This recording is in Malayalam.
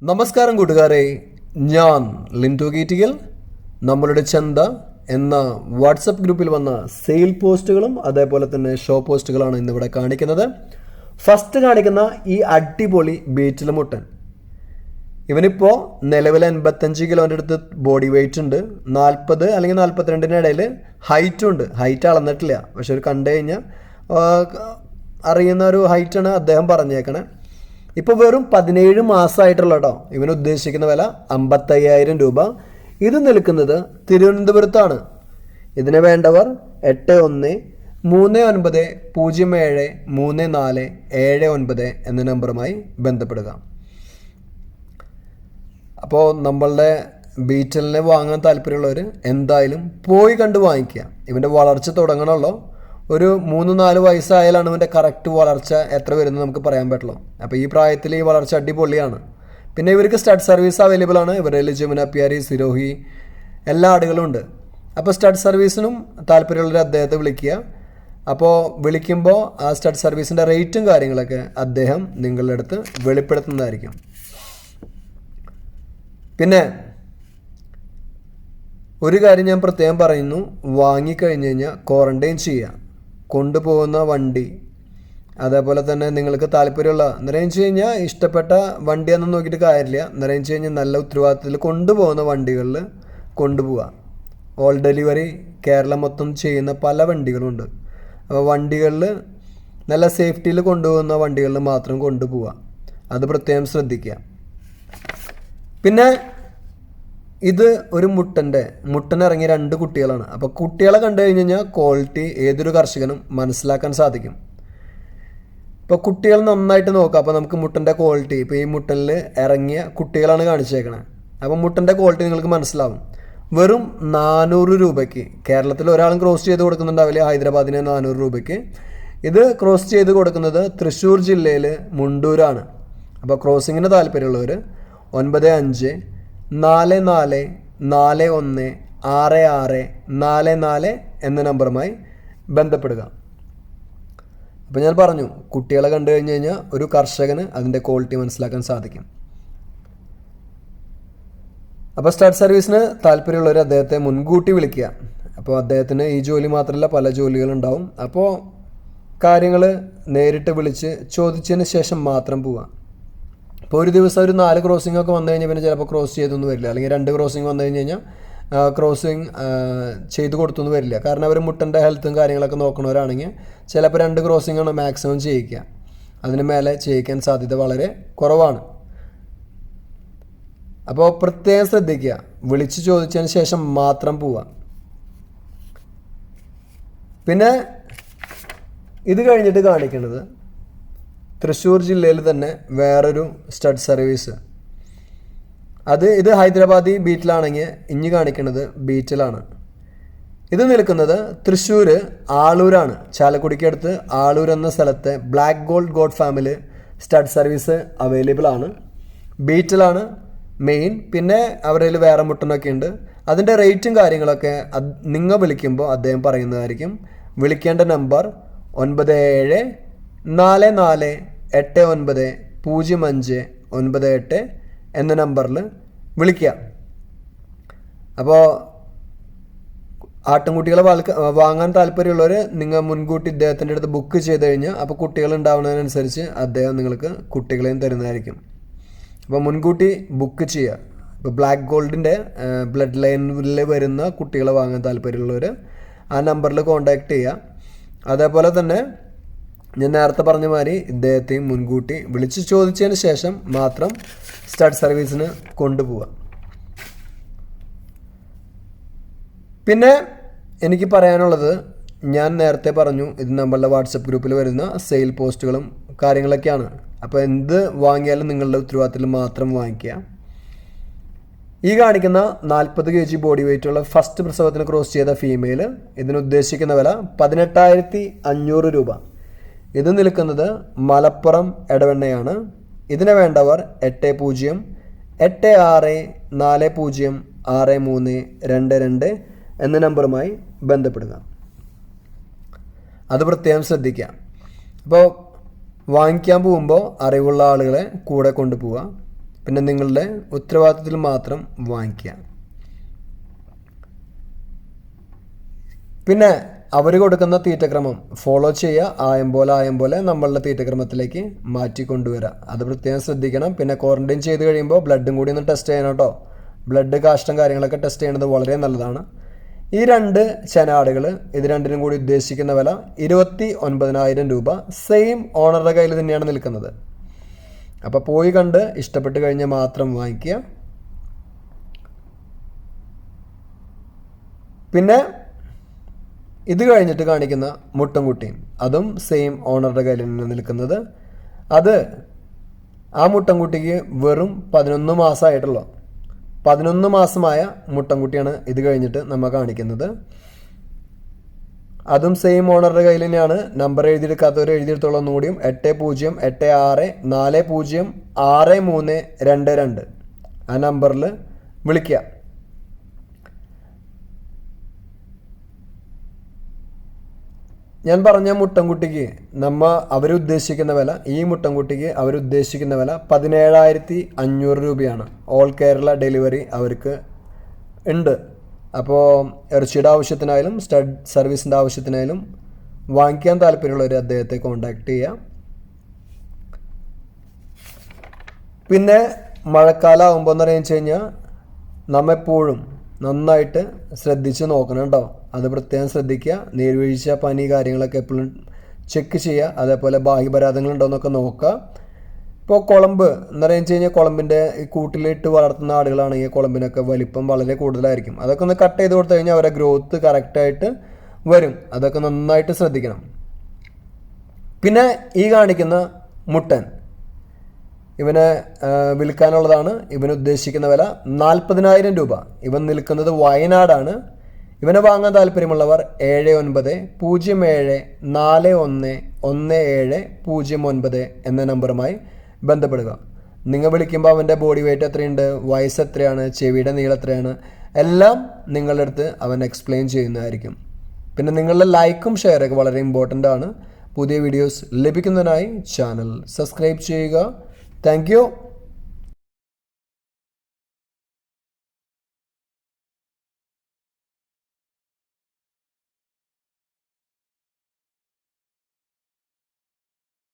നമസ്കാരം കൂട്ടുകാരെ, ഞാൻ ലിൻറ്റോ ഗീറ്റിക്കൽ. നമ്മളുടെ ചന്ത എന്ന വാട്സപ്പ് ഗ്രൂപ്പിൽ വന്ന സെയിൽ പോസ്റ്റുകളും അതേപോലെ തന്നെ ഷോ പോസ്റ്റുകളാണ് ഇന്നിവിടെ കാണിക്കുന്നത്. ഫസ്റ്റ് കാണിക്കുന്ന ഈ അടിപൊളി ബീറ്റിൽ മുട്ടൻ, ഇവനിപ്പോൾ നിലവിൽ 85 കിലോൻ്റെ അടുത്ത് ബോഡി വെയിറ്റ് ഉണ്ട്. 40 അല്ലെങ്കിൽ 42 ഇടയിൽ ഹൈറ്റും ഉണ്ട്. ഹൈറ്റ് അളന്നിട്ടില്ല, പക്ഷെ ഒരു കണ്ടു കഴിഞ്ഞാൽ അറിയുന്ന ഒരു ഹൈറ്റാണ് അദ്ദേഹം പറഞ്ഞേക്കണേ. ഇപ്പോൾ വെറും 17 മാസമായിട്ടുള്ള കേട്ടോ. ഇവന് ഉദ്ദേശിക്കുന്ന വില 55,000 രൂപ. ഇത് നിൽക്കുന്നത് തിരുവനന്തപുരത്താണ്. ഇതിന് വേണ്ടവർ 8139073479 എന്ന നമ്പറുമായി ബന്ധപ്പെടുക. അപ്പോൾ നമ്മളുടെ ബീറ്റലിനെ വാങ്ങാൻ താല്പര്യമുള്ളവർ എന്തായാലും പോയി കണ്ട് വാങ്ങിക്കുക. ഇവൻ്റെ വളർച്ച തുടങ്ങണമല്ലോ. ഒരു 3-4 വയസ്സായാലാണ് ഇവൻ്റെ കറക്റ്റ് വളർച്ച എത്ര വരുന്നത് നമുക്ക് പറയാൻ പറ്റുള്ളൂ. അപ്പോൾ ഈ പ്രായത്തിൽ ഈ വളർച്ച അടിപൊളിയാണ്. പിന്നെ ഇവർക്ക് സ്റ്റഡ് സർവീസ് അവൈലബിൾ ആണ്. ഇവരുടെ ജമുന പിയാരി, സിരോഹി എല്ലാ ആടുകളും ഉണ്ട്. അപ്പോൾ സ്റ്റഡ് സർവീസിനും താല്പര്യമുള്ളവർ അദ്ദേഹത്തെ വിളിക്കുക. അപ്പോൾ വിളിക്കുമ്പോൾ ആ സ്റ്റഡ് സർവീസിൻ്റെ റേറ്റും കാര്യങ്ങളൊക്കെ അദ്ദേഹം നിങ്ങളുടെ അടുത്ത് വെളിപ്പെടുത്തുന്നതായിരിക്കും. പിന്നെ ഒരു കാര്യം ഞാൻ പ്രത്യേകം പറയുന്നു, വാങ്ങിക്കഴിഞ്ഞ് കഴിഞ്ഞാൽ ക്വാറൻറ്റൈൻ ചെയ്യുക. കൊണ്ടുപോകുന്ന വണ്ടി അതേപോലെ തന്നെ നിങ്ങൾക്ക് താല്പര്യമുള്ള നിറയിച്ച് കഴിഞ്ഞാൽ ഇഷ്ടപ്പെട്ട വണ്ടിയാണെന്ന് നോക്കിയിട്ട് കാര്യമില്ല. നിറയിച്ച് കഴിഞ്ഞാൽ നല്ല ഉത്തരവാദിത്തത്തിൽ കൊണ്ടുപോകുന്ന വണ്ടികളിൽ കൊണ്ടുപോവുക. ഓൾ ഡെലിവറി കേരളം മൊത്തം ചെയ്യുന്ന പല വണ്ടികളുണ്ട്. അപ്പോൾ വണ്ടികളിൽ നല്ല സേഫ്റ്റിയിൽ കൊണ്ടുപോകുന്ന വണ്ടികളിൽ മാത്രം കൊണ്ടുപോവുക. അത് പ്രത്യേകം ശ്രദ്ധിക്കുക. പിന്നെ ഇത് ഒരു മുട്ടനിറങ്ങിയ 2 കുട്ടികളാണ്. അപ്പോൾ കുട്ടികളെ കണ്ടു കഴിഞ്ഞ് കഴിഞ്ഞാൽ ക്വാളിറ്റി ഏതൊരു കർഷകനും മനസ്സിലാക്കാൻ സാധിക്കും. ഇപ്പോൾ കുട്ടികൾ നന്നായിട്ട് നോക്കുക. അപ്പോൾ നമുക്ക് മുട്ടൻ്റെ ക്വാളിറ്റി, ഇപ്പോൾ ഈ മുട്ടനിൽ ഇറങ്ങിയ കുട്ടികളാണ് കാണിച്ചേക്കണത്. അപ്പോൾ മുട്ടൻ്റെ ക്വാളിറ്റി നിങ്ങൾക്ക് മനസ്സിലാവും. വെറും 400 രൂപയ്ക്ക് കേരളത്തിൽ ഒരാളും ക്രോസ് ചെയ്ത് കൊടുക്കുന്നുണ്ടാവില്ല. ഹൈദരാബാദിന് 400 രൂപയ്ക്ക്. ഇത് ക്രോസ് ചെയ്ത് കൊടുക്കുന്നത് തൃശ്ശൂർ ജില്ലയിൽ മുണ്ടൂരാണ്. അപ്പോൾ ക്രോസിങ്ങിന് താല്പര്യമുള്ളവർ 9544416644 എന്ന നമ്പറുമായി ബന്ധപ്പെടുക. അപ്പോൾ ഞാൻ പറഞ്ഞു, കുട്ടികളെ കണ്ടു കഴിഞ്ഞ് കഴിഞ്ഞാൽ ഒരു കർഷകന് അതിൻ്റെ ക്വാളിറ്റി മനസ്സിലാക്കാൻ സാധിക്കും. അപ്പോൾ സ്റ്റഡ് സർവീസിന് താല്പര്യമുള്ളവർ അദ്ദേഹത്തെ മുൻകൂട്ടി വിളിക്കുക. അപ്പോൾ അദ്ദേഹത്തിന് ഈ ജോലി മാത്രമല്ല പല ജോലികളുണ്ടാവും. അപ്പോൾ കാര്യങ്ങൾ നേരിട്ട് വിളിച്ച് ചോദിച്ചതിന് ശേഷം മാത്രം പോവുക. ഇപ്പോൾ ഒരു ദിവസം ഒരു 4 ക്രോസിംഗ് ഒക്കെ വന്നു കഴിഞ്ഞാൽ പിന്നെ ചിലപ്പോൾ ക്രോസ് ചെയ്തൊന്നും വരില്ല. അല്ലെങ്കിൽ 2 ക്രോസിംഗ് വന്നു കഴിഞ്ഞ് കഴിഞ്ഞാൽ ക്രോസിംഗ് ചെയ്ത് കൊടുത്തൊന്നും വരില്ല. കാരണം അവർ മുട്ടൻ്റെ ഹെൽത്തും കാര്യങ്ങളൊക്കെ നോക്കണവരാണെങ്കിൽ ചിലപ്പോൾ 2 ക്രോസിംഗ് ആണ് മാക്സിമം ചെയ്യിക്കുക. അതിന് മേലെ ചെയ്യിക്കാൻ സാധ്യത വളരെ കുറവാണ്. അപ്പോൾ പ്രത്യേകം ശ്രദ്ധിക്കുക, വിളിച്ച് ചോദിച്ചതിന് ശേഷം മാത്രം പോവുക. പിന്നെ ഇത് കഴിഞ്ഞിട്ട് കാണിക്കുന്നത് തൃശ്ശൂർ ജില്ലയിൽ തന്നെ വേറൊരു സ്റ്റഡ് സർവീസ്. ഇത് ഹൈദരാബാദി ബീറ്റിലാണെങ്കിൽ ഇഞ്ഞ് കാണിക്കുന്നത് ബീറ്റിലാണ്. ഇത് നിൽക്കുന്നത് തൃശ്ശൂർ ആളൂരാണ്. ചാലക്കുടിക്ക് അടുത്ത് ആളൂർ എന്ന സ്ഥലത്തെ ബ്ലാക്ക് ഗോഡ് ഫാമിൽ സ്റ്റഡ് സർവീസ് അവൈലബിൾ ആണ്. ബീറ്റിലാണ് മെയിൻ. പിന്നെ അവരുടെ വേറെ മുട്ടനൊക്കെ ഉണ്ട്. അതിൻ്റെ റേറ്റും കാര്യങ്ങളൊക്കെ നിങ്ങൾ വിളിക്കുമ്പോൾ അദ്ദേഹം പറയുന്നതായിരിക്കും. വിളിക്കേണ്ട നമ്പർ 9744890598 എന്ന നമ്പറിൽ വിളിക്കുക. അപ്പോൾ ആട്ടിൻകുട്ടികളെ വാങ്ങാൻ താല്പര്യമുള്ളവർ നിങ്ങൾ മുൻകൂട്ടി ഇദ്ദേഹത്തിൻ്റെ അടുത്ത് ബുക്ക് ചെയ്ത് കഴിഞ്ഞാൽ അപ്പോൾ കുട്ടികൾ ഉണ്ടാവുന്നതിനനുസരിച്ച് അദ്ദേഹം നിങ്ങൾക്ക് കുട്ടികളെയും തരുന്നതായിരിക്കും. അപ്പോൾ മുൻകൂട്ടി ബുക്ക് ചെയ്യുക. ഇപ്പോൾ ബ്ലാക്ക് ഗോൾഡിൻ്റെ ബ്ലഡ് ലൈനിൽ വരുന്ന കുട്ടികളെ വാങ്ങാൻ താല്പര്യമുള്ളവർ ആ നമ്പറിൽ കോൺടാക്റ്റ് ചെയ്യുക. അതേപോലെ തന്നെ ഞാൻ നേരത്തെ പറഞ്ഞ മാതിരി ഇദ്ദേഹത്തെയും മുൻകൂട്ടി വിളിച്ച് ചോദിച്ചതിന് ശേഷം മാത്രം സ്റ്റഡ് സർവീസിന് കൊണ്ടുപോവുക. പിന്നെ എനിക്ക് പറയാനുള്ളത്, ഞാൻ നേരത്തെ പറഞ്ഞു ഇത് നമ്മളുടെ വാട്സപ്പ് ഗ്രൂപ്പിൽ വരുന്ന സെയിൽ പോസ്റ്റുകളും കാര്യങ്ങളൊക്കെയാണ്. അപ്പോൾ എന്ത് വാങ്ങിയാലും നിങ്ങളുടെ ഉത്തരവാദിത്തത്തിൽ മാത്രം വാങ്ങിക്കുക. ഈ കാണിക്കുന്ന 40 kg ബോഡി വെയിറ്റുള്ള ഫസ്റ്റ് പ്രസവത്തിന് ക്രോസ് ചെയ്ത ഫീമെയിൽ, ഇതിന് ഉദ്ദേശിക്കുന്ന വില 18,500 രൂപ. ഇത് നിൽക്കുന്നത് മലപ്പുറം എടവണ്ണയാണ്. ഇതിനെ വേണ്ടവർ 8086406322 എന്ന നമ്പറുമായി ബന്ധപ്പെടുക. അത് പ്രത്യേകം ശ്രദ്ധിക്കുക. അപ്പോൾ വാങ്ങിക്കാൻ പോകുമ്പോൾ അറിവുള്ള ആളുകളെ കൂടെ കൊണ്ടുപോവുക. പിന്നെ നിങ്ങളുടെ ഉത്തരവാദിത്തത്തിൽ മാത്രം വാങ്ങിക്കുക. പിന്നെ അവർ കൊടുക്കുന്ന തീറ്റക്രമം ഫോളോ ചെയ്യുക. ആയം പോലെ നമ്മളുടെ തീറ്റക്രമത്തിലേക്ക് മാറ്റി കൊണ്ടുവരിക. അത് പ്രത്യേകം ശ്രദ്ധിക്കണം. പിന്നെ ക്വാറന്റൈൻ ചെയ്ത് കഴിയുമ്പോൾ ബ്ലഡും കൂടി ഒന്ന് ടെസ്റ്റ് ചെയ്യണം കേട്ടോ. ബ്ലഡ്, കാഷ്ടം കാര്യങ്ങളൊക്കെ ടെസ്റ്റ് ചെയ്യുന്നത് വളരെ നല്ലതാണ്. ഈ 2 ചെനാടുകൾ, ഇത് രണ്ടിനും കൂടി ഉദ്ദേശിക്കുന്ന വില 29,000 രൂപ. സെയിം ഓണറുടെ കയ്യിൽ തന്നെയാണ് നിൽക്കുന്നത്. അപ്പോൾ പോയി കണ്ട് ഇഷ്ടപ്പെട്ട് കഴിഞ്ഞാൽ മാത്രം വാങ്ങിക്കുക. പിന്നെ ഇത് കഴിഞ്ഞിട്ട് കാണിക്കുന്ന മുട്ടൻകുട്ടിയും അതും സെയിം ഓണറുടെ കയ്യിൽ നിന്ന് നിൽക്കുന്നത്. അത് ആ മുട്ടൻകുട്ടിക്ക് വെറും 11 മാസമായിട്ടുള്ളൂ. 11 മാസമായ മുട്ടൻകുട്ടിയാണ് ഇത് കഴിഞ്ഞിട്ട് നമ്മൾ കാണിക്കുന്നത്. അതും സെയിം ഓണറുടെ കയ്യിൽ തന്നെയാണ്. നമ്പർ എഴുതിയെടുക്കാത്തവർ എഴുതിയെടുത്തോളം ഒന്നുകൂടിയും 8086406322 ആ നമ്പറിൽ വിളിക്കുക. ഞാൻ പറഞ്ഞ മുട്ടൻകുട്ടിക്ക് അവരുദ്ദേശിക്കുന്ന വില, ഈ മുട്ടൻകുട്ടിക്ക് അവരുദ്ദേശിക്കുന്ന വില 17,500 രൂപയാണ്. ഓൾ കേരള ഡെലിവറി അവർക്ക് ഉണ്ട്. അപ്പോൾ ഇറച്ചിയുടെ ആവശ്യത്തിനായാലും സ്റ്റഡ് സർവീസിൻ്റെ ആവശ്യത്തിനായാലും വാങ്ങിക്കാൻ താല്പര്യമുള്ളവർ അദ്ദേഹത്തെ കോൺടാക്റ്റ് ചെയ്യുക. പിന്നെ മഴക്കാലം ആകുമ്പോൾ എന്ന് പറഞ്ഞു കഴിഞ്ഞാൽ നമ്മെപ്പോഴും നന്നായിട്ട് ശ്രദ്ധിച്ച് നോക്കണം കേട്ടോ. അത് പ്രത്യേകം ശ്രദ്ധിക്കുക. നീർവീഴ്ച, പനി കാര്യങ്ങളൊക്കെ എപ്പോഴും ചെക്ക് ചെയ്യുക. അതേപോലെ ബാഹ്യപരാധങ്ങളുണ്ടോ എന്നൊക്കെ നോക്കുക. ഇപ്പോൾ കുളമ്പ് എന്ന് പറഞ്ഞു കഴിഞ്ഞാൽ കുളമ്പിൻ്റെ ഈ കൂട്ടിലിട്ട് വളർത്തുന്ന ആടുകളാണെങ്കിൽ കുളമ്പിനൊക്കെ വലിപ്പം വളരെ കൂടുതലായിരിക്കും. അതൊക്കെ ഒന്ന് കട്ട് ചെയ്ത് കൊടുത്തു കഴിഞ്ഞാൽ അവരുടെ ഗ്രോത്ത് കറക്റ്റായിട്ട് വരും. അതൊക്കെ നന്നായിട്ട് ശ്രദ്ധിക്കണം. പിന്നെ ഈ കാണിക്കുന്ന മുട്ടൻ ഇവനെ വിൽക്കാനുള്ളതാണ്. ഇവന് ഉദ്ദേശിക്കുന്ന വില 40,000 രൂപ. ഇവൻ നിൽക്കുന്നത് വയനാടാണ്. ഇവനെ വാങ്ങാൻ താല്പര്യമുള്ളവർ 7941411709 എന്ന നമ്പറുമായി ബന്ധപ്പെടുക. നിങ്ങൾ വിളിക്കുമ്പോൾ അവൻ്റെ ബോഡി വെയ്റ്റ് എത്രയുണ്ട്, വയസ്സ് എത്രയാണ്, ചെവിയുടെ നീളം എത്രയാണ്, എല്ലാം നിങ്ങളുടെ അടുത്ത് അവൻ എക്സ്പ്ലെയിൻ ചെയ്യുന്നതായിരിക്കും. പിന്നെ നിങ്ങളുടെ ലൈക്കും ഷെയറൊക്കെ വളരെ ഇമ്പോർട്ടൻ്റ് ആണ്. പുതിയ വീഡിയോസ് ലഭിക്കുന്നതിനായി ചാനൽ സബ്സ്ക്രൈബ് ചെയ്യുക. Thank you.